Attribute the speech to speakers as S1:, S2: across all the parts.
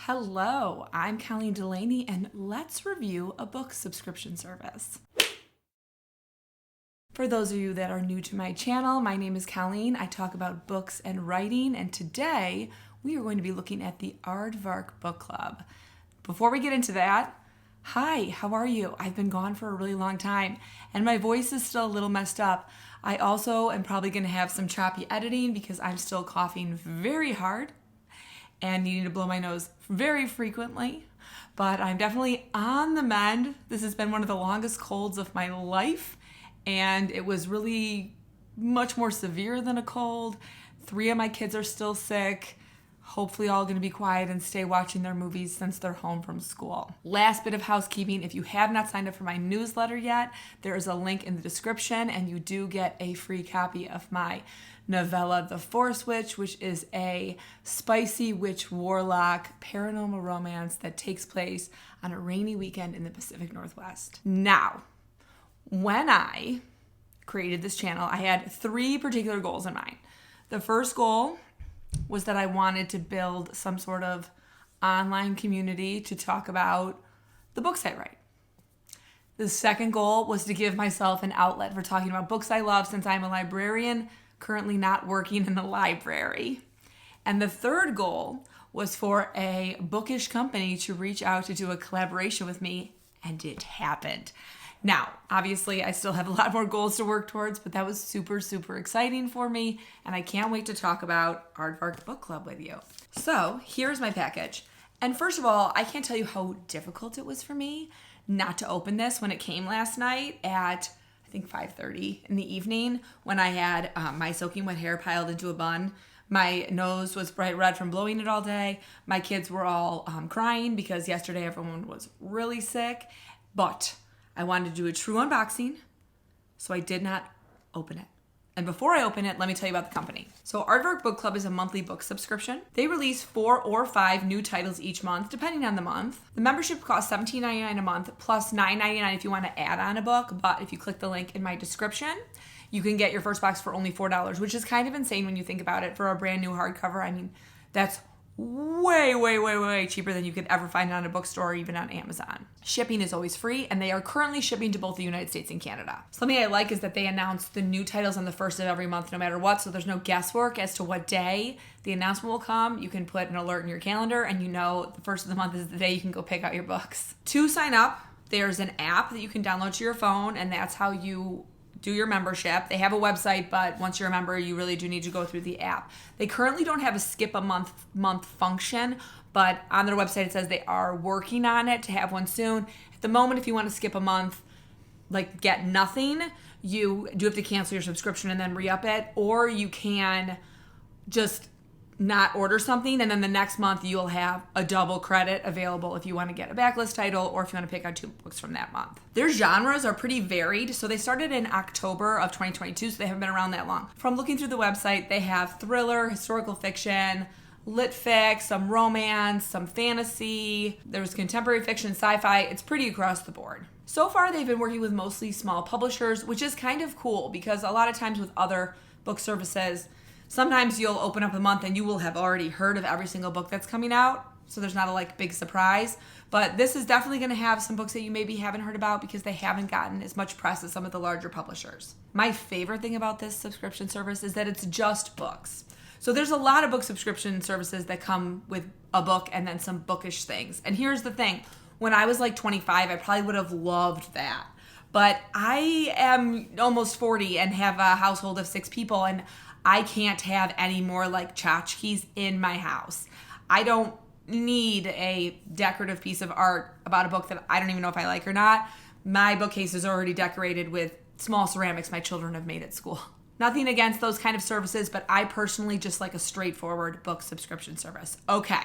S1: Hello, I'm Colleen Delaney, and let's review a book subscription service. For those of you that are new to my channel, my name is Colleen. I talk about books and writing, and today we are going to be looking at the Aardvark Book Club. Before we get into that, hi, how are you? I've been gone for a really long time, and my voice is still a little messed up. I also am probably going to have some choppy editing because I'm still coughing very hard and needing to blow my nose very frequently, but I'm definitely on the mend. This has been one of the longest colds of my life, and it was really much more severe than a cold. 3 of my kids are still sick. Hopefully all going to be quiet and stay watching their movies since they're home from school. Last bit of housekeeping, if you have not signed up for my newsletter yet, there is a link in the description and you do get a free copy of my novella, The Force Witch, which is a spicy witch warlock paranormal romance that takes place on a rainy weekend in the Pacific Northwest. Now, when I created this channel, I had 3 particular goals in mind. The first goal was that I wanted to build some sort of online community to talk about the books I write. The second goal was to give myself an outlet for talking about books I love since I'm a librarian, currently not working in the library. And the third goal was for a bookish company to reach out to do a collaboration with me, and it happened. Now, obviously, I still have a lot more goals to work towards, but that was super, super exciting for me, and I can't wait to talk about Aardvark Book Club with you. So, here's my package. And first of all, I can't tell you how difficult it was for me not to open this when it came last night at, I think, 5:30 in the evening when I had my soaking wet hair piled into a bun. My nose was bright red from blowing it all day. My kids were all crying because yesterday everyone was really sick, but I wanted to do a true unboxing, so I did not open it. And before I open it, let me tell you about the company. So Aardvark Book Club is a monthly book subscription. They release 4 or 5 new titles each month, depending on the month. The membership costs $17.99 a month, plus $9.99 if you want to add on a book. But if you click the link in my description, you can get your first box for only $4, which is kind of insane when you think about it. For a brand new hardcover, I mean, that's way cheaper than you could ever find on a bookstore or even on Amazon. Shipping is always free, and they are currently shipping to both the United States and Canada. Something I like is that they announce the new titles on the first of every month no matter what, so there's no guesswork as to what day the announcement will come. You can put an alert in your calendar and you know the first of the month is the day you can go pick out your books. To sign up, there's an app that you can download to your phone, and that's how you do your membership. They have a website, but once you're a member, you really do need to go through the app. They currently don't have a skip a month function, but on their website it says they are working on it to have one soon. At the moment, if you want to skip a month, like get nothing, you do have to cancel your subscription and then re-up it, or you can just not order something, and then the next month you'll have a double credit available if you want to get a backlist title or if you want to pick out 2 books from that month. Their genres are pretty varied. So they started in October of 2022, so they haven't been around that long. From looking through the website, they have thriller, historical fiction, lit fic, some romance, some fantasy. There's contemporary fiction, sci-fi. It's pretty across the board. So far, they've been working with mostly small publishers, which is kind of cool because a lot of times with other book services, sometimes you'll open up a month and you will have already heard of every single book that's coming out, so there's not a big surprise. But this is definitely going to have some books that you maybe haven't heard about because they haven't gotten as much press as some of the larger publishers. My favorite thing about this subscription service is that it's just books. So there's a lot of book subscription services that come with a book and then some bookish things. And here's the thing. When I was 25, I probably would have loved that. But I am almost 40 and have a household of 6 people, and I can't have any more tchotchkes in my house. I don't need a decorative piece of art about a book that I don't even know if I like or not. My bookcase is already decorated with small ceramics my children have made at school. Nothing against those kind of services, but I personally just like a straightforward book subscription service. Okay,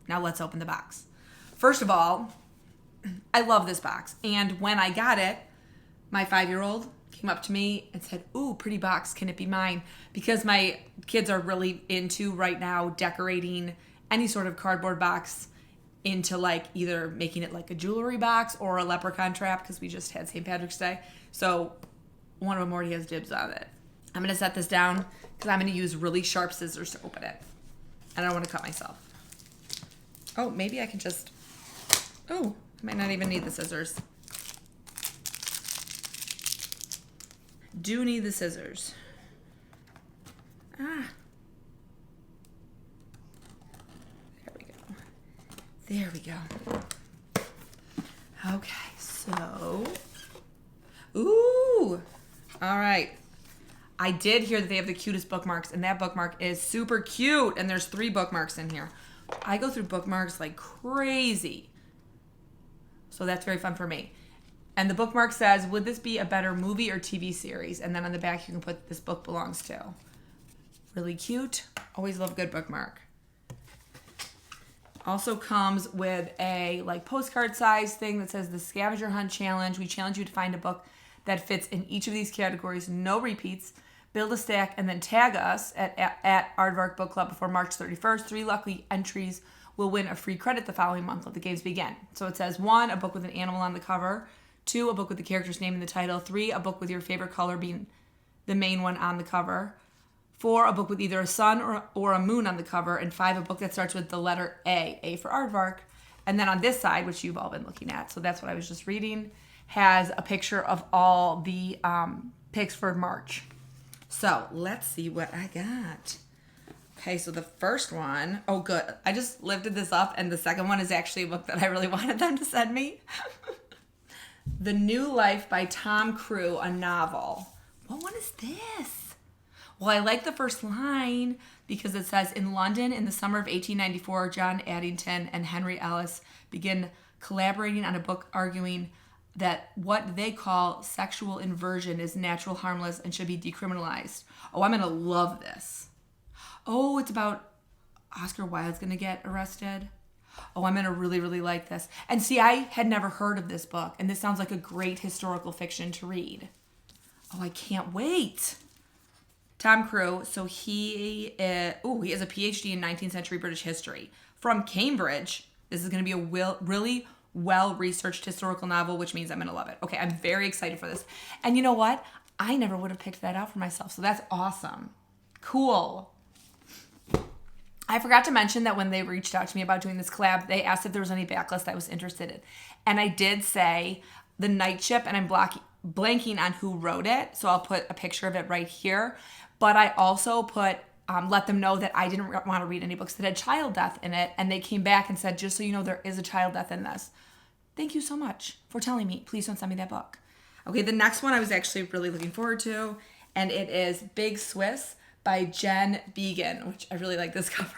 S1: now let's open the box. First of all, I love this box. And when I got it, my 5-year-old came up to me and said, "Ooh, pretty box, can it be mine?" Because my kids are really into right now decorating any sort of cardboard box into either making it a jewelry box or a leprechaun trap, because we just had St. Patrick's Day. So one of them already has dibs on it. I'm going to set this down because I'm going to use really sharp scissors to open it. And I don't want to cut myself. Oh, maybe I can just, oh, I might not even need the scissors. Do need the scissors. Ah. There we go. There we go. Okay, so, ooh, all right. I did hear that they have the cutest bookmarks, and that bookmark is super cute, and there's 3 bookmarks in here. I go through bookmarks like crazy, so that's very fun for me. And the bookmark says, would this be a better movie or TV series? And then on the back, you can put this book belongs to. Really cute. Always love a good bookmark. Also comes with a like postcard size thing that says the Scavenger Hunt Challenge. We challenge you to find a book that fits in each of these categories. No repeats. Build a stack and then tag us at Aardvark Book Club before March 31st. 3 lucky entries will win a free credit the following month. Let the games begin. So it says 1, a book with an animal on the cover. 2, a book with the character's name in the title. 3, a book with your favorite color being the main one on the cover. 4, a book with either a sun or a moon on the cover. And 5, a book that starts with the letter A for Aardvark. And then on this side, which you've all been looking at, so that's what I was just reading, has a picture of all the picks for March. So let's see what I got. Okay, so the first one, oh good. I just lifted this up, and the second one is actually a book that I really wanted them to send me. The New Life by Tom Crew, a novel. What one is this? Well, I like the first line because it says, in London in the summer of 1894, John Addington and Henry Ellis begin collaborating on a book arguing that what they call sexual inversion is natural, harmless, and should be decriminalized. Oh, I'm going to love this. Oh, it's about Oscar Wilde's going to get arrested. Oh, I'm going to really, really like this. And see, I had never heard of this book, and this sounds like a great historical fiction to read. Oh, I can't wait. Tom Crew, so he has a PhD in 19th century British history from Cambridge. This is going to be a really well-researched historical novel, which means I'm going to love it. Okay, I'm very excited for this. And you know what? I never would have picked that out for myself, so that's awesome. Cool. I forgot to mention that when they reached out to me about doing this collab, they asked if there was any backlist I was interested in. And I did say The Night Ship, and I'm blanking on who wrote it, so I'll put a picture of it right here. But I also put, let them know that I didn't want to read any books that had child death in it, and they came back and said, just so you know, there is a child death in this. Thank you so much for telling me. Please don't send me that book. Okay, the next one I was actually really looking forward to, and it is Big Swiss by Jen Began, which I really like this cover.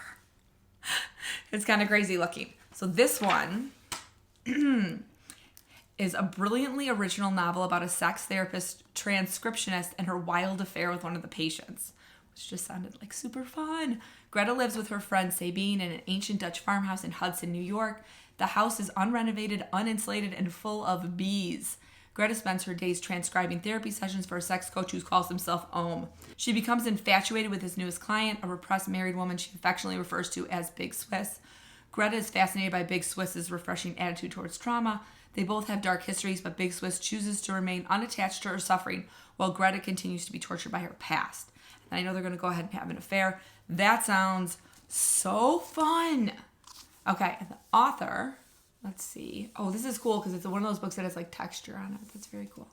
S1: It's kind of crazy looking. So this one is a brilliantly original novel about a sex therapist transcriptionist and her wild affair with one of the patients, which just sounded like super fun. Greta lives with her friend Sabine in an ancient Dutch farmhouse in Hudson, New York. The house is unrenovated, uninsulated, and full of bees. Greta spends her days transcribing therapy sessions for a sex coach who calls himself Ohm. She becomes infatuated with his newest client, a repressed married woman she affectionately refers to as Big Swiss. Greta is fascinated by Big Swiss's refreshing attitude towards trauma. They both have dark histories, but Big Swiss chooses to remain unattached to her suffering, while Greta continues to be tortured by her past. And I know they're going to go ahead and have an affair. That sounds so fun. Okay, the author, let's see. Oh, this is cool because it's one of those books that has like texture on it. That's very cool.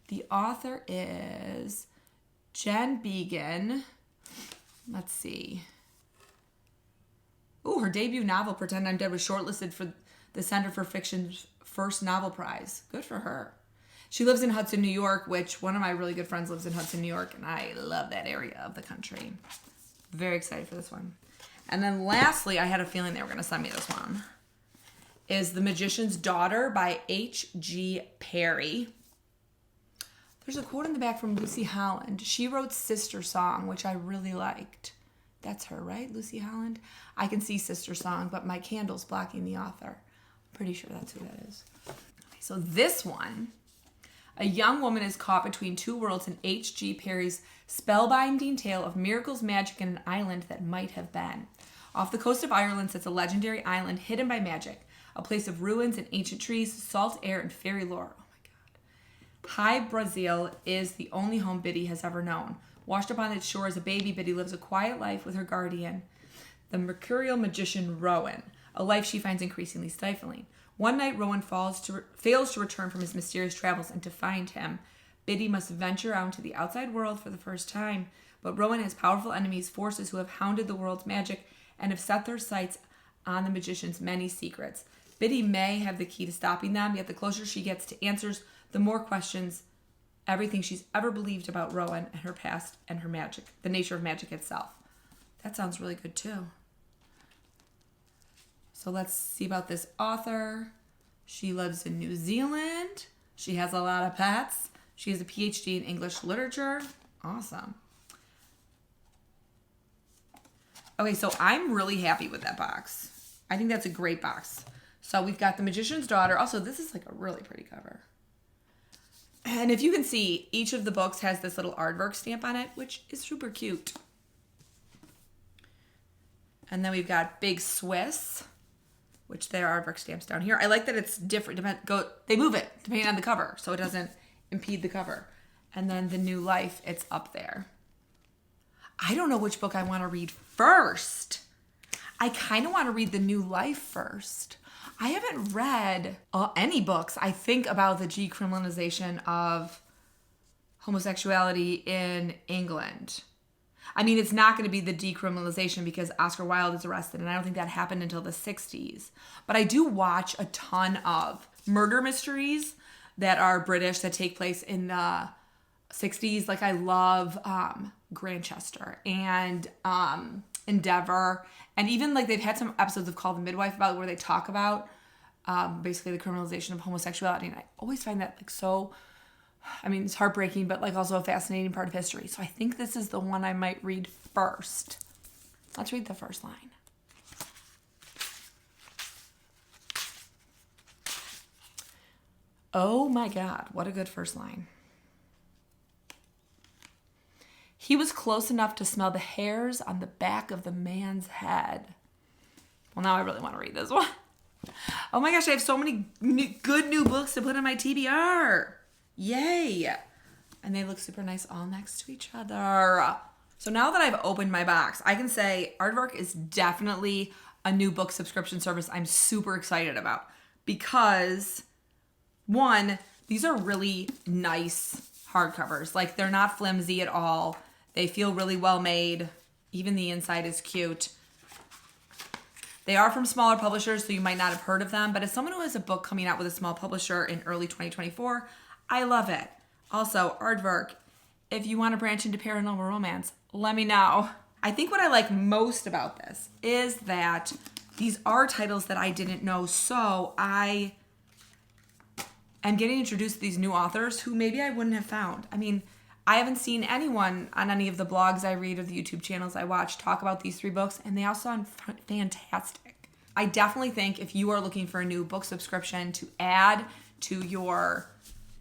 S1: The author is Jen Began. Let's see. Ooh, her debut novel, Pretend I'm Dead, was shortlisted for the Center for Fiction's first novel prize. Good for her. She lives in Hudson, New York, which one of my really good friends lives in Hudson, New York, and I love that area of the country. Very excited for this one. And then lastly, I had a feeling they were going to send me this one, is The Magician's Daughter by H.G. Perry. There's a quote in the back from Lucy Holland. She wrote Sister Song, which I really liked. That's her, right? Lucy Holland? I can see Sister Song, but my candle's blocking the author. I'm pretty sure that's who that is. Okay, so this one, a young woman is caught between two worlds in H.G. Perry's spellbinding tale of miracles, magic, and an island that might have been. Off the coast of Ireland sits a legendary island hidden by magic, a place of ruins and ancient trees, salt air, and fairy lore. Oh my God. High Brazil is the only home Biddy has ever known. Washed upon its shore as a baby, Biddy lives a quiet life with her guardian, the mercurial magician Rowan. a life she finds increasingly stifling. One night, Rowan fails to return from his mysterious travels, and to find him, Biddy must venture out into the outside world for the first time. But Rowan has powerful enemies, forces who have hounded the world's magic and have set their sights on the magician's many secrets. Biddy may have the key to stopping them, yet the closer she gets to answers, the more questions everything she's ever believed about Rowan and her past and her magic, the nature of magic itself. That sounds really good too. So let's see about this author. She lives in New Zealand. She has a lot of pets. She has a PhD in English literature. Awesome. Okay, so I'm really happy with that box. I think that's a great box. So we've got The Magician's Daughter. Also, this is like a really pretty cover. And if you can see, each of the books has this little aardvark stamp on it, which is super cute. And then we've got Big Swiss, which there are aardvark stamps down here. I like that it's different. They move it depending on the cover, so it doesn't impede the cover. And then The New Life, it's up there. I don't know which book I want to read first. I kind of want to read The New Life first. I haven't read any books, I think, about the decriminalization of homosexuality in England. I mean, it's not going to be the decriminalization because Oscar Wilde is arrested, and I don't think that happened until the 60s. But I do watch a ton of murder mysteries that are British that take place in the 60s. Like, I love Grantchester and Endeavor. And even, like, they've had some episodes of Call the Midwife about where they talk about basically the criminalization of homosexuality. And I always find that, like, so... I mean, it's heartbreaking, but like also a fascinating part of history. So I think this is the one I might read first. Let's read the first line. Oh my God, what a good first line. He was close enough to smell the hairs on the back of the man's head. Well, now I really want to read this one. Oh my gosh, I have so many good new books to put in my TBR. Yay! And they look super nice all next to each other. So now that I've opened my box, I can say Aardvark is definitely a new book subscription service I'm super excited about. Because, one, these are really nice hardcovers. Like, they're not flimsy at all. They feel really well made. Even the inside is cute. They are from smaller publishers, so you might not have heard of them. But as someone who has a book coming out with a small publisher in early 2024, I love it. Also, Aardvark, if you want to branch into paranormal romance, let me know. I think what I like most about this is that these are titles that I didn't know, so I am getting introduced to these new authors who maybe I wouldn't have found. I mean, I haven't seen anyone on any of the blogs I read or the YouTube channels I watch talk about these 3 books, and they all sound fantastic. I definitely think if you are looking for a new book subscription to add to your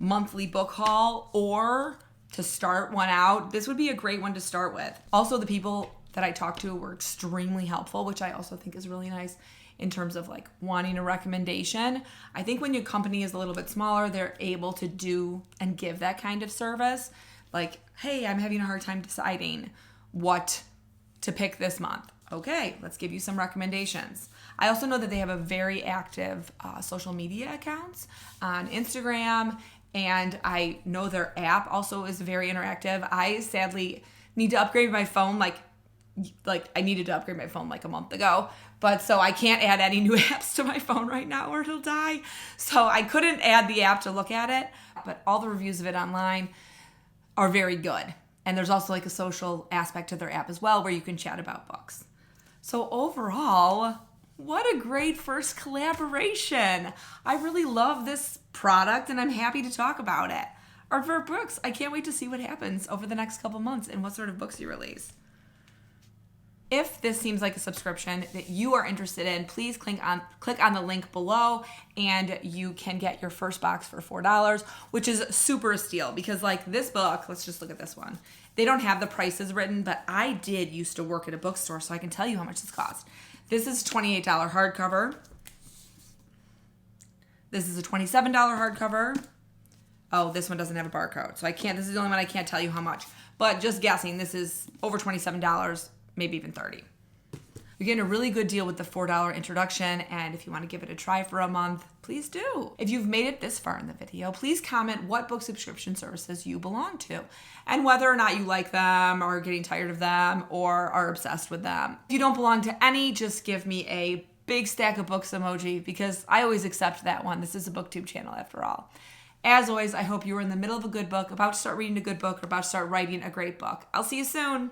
S1: monthly book haul or to start one out, this would be a great one to start with. Also, the people that I talked to were extremely helpful, which I also think is really nice in terms of like wanting a recommendation. I think when your company is a little bit smaller, they're able to do and give that kind of service. Like, hey, I'm having a hard time deciding what to pick this month. Okay, let's give you some recommendations. I also know that they have a very active social media accounts on Instagram, and I know their app also is very interactive. I sadly need to upgrade my phone. Like I needed to upgrade my phone like a month ago, but so I can't add any new apps to my phone right now or it'll die. So I couldn't add the app to look at it, but all the reviews of it online are very good. And there's also like a social aspect to their app as well where you can chat about books. So overall, what a great first collaboration. I really love this product and I'm happy to talk about it. Aardvark Books, I can't wait to see what happens over the next couple months and what sort of books you release. If this seems like a subscription that you are interested in, please click on the link below and you can get your first box for $4, which is super a steal because like this book, let's just look at this one. They don't have the prices written, but I did used to work at a bookstore, so I can tell you how much this cost. This is $28 hardcover. This is a $27 hardcover. Oh, this one doesn't have a barcode, so this is the only one I can't tell you how much. But just guessing, this is over $27, maybe even $30. You're getting a really good deal with the $4 introduction, and if you want to give it a try for a month, please do. If you've made it this far in the video, please comment what book subscription services you belong to and whether or not you like them or are getting tired of them or are obsessed with them. If you don't belong to any, just give me a big stack of books emoji because I always accept that one. This is a BookTube channel after all. As always, I hope you are in the middle of a good book, about to start reading a good book, or about to start writing a great book. I'll see you soon.